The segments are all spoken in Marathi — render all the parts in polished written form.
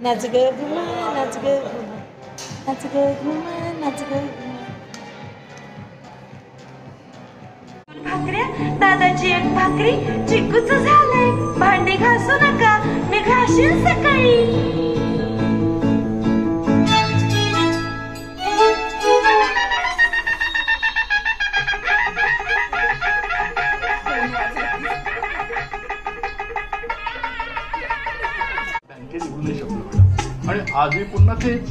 नाच ग घुमा नाच ग घुमा नाच ग घुमा नाच ग घुमा. भाकऱ्या दादाची एक भाकरी चिकूच झालंय. भांडी घासू नका मी घाशीन सकाळी. आणि आजही पुन्हा तेच.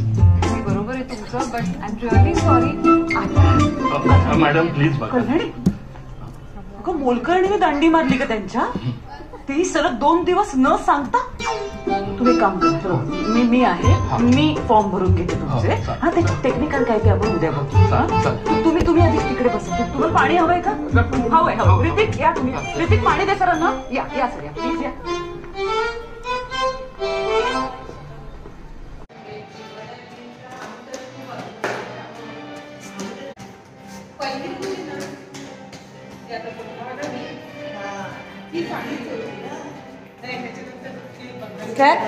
बरोबर आहे तुमचं, but I am really sorry. Madam please बघा. अगं मोलकर्णीने दांडी मारली का त्यांच्या? तेही सलग 2 दिवस न सांगता. तुम्ही काम करा, मी आहे, मी फॉर्म भरून घेते तुमचे. हा ते टेक्निकल काय ते आपण उद्या बघू. तुम्ही आधी तिकडे बसा. तुम्हाला पाणी हवंय का? हवंय. ऋतिक या तुम्ही. ऋतिक पाणी दे सरांना. या सर या प्लीज या. कर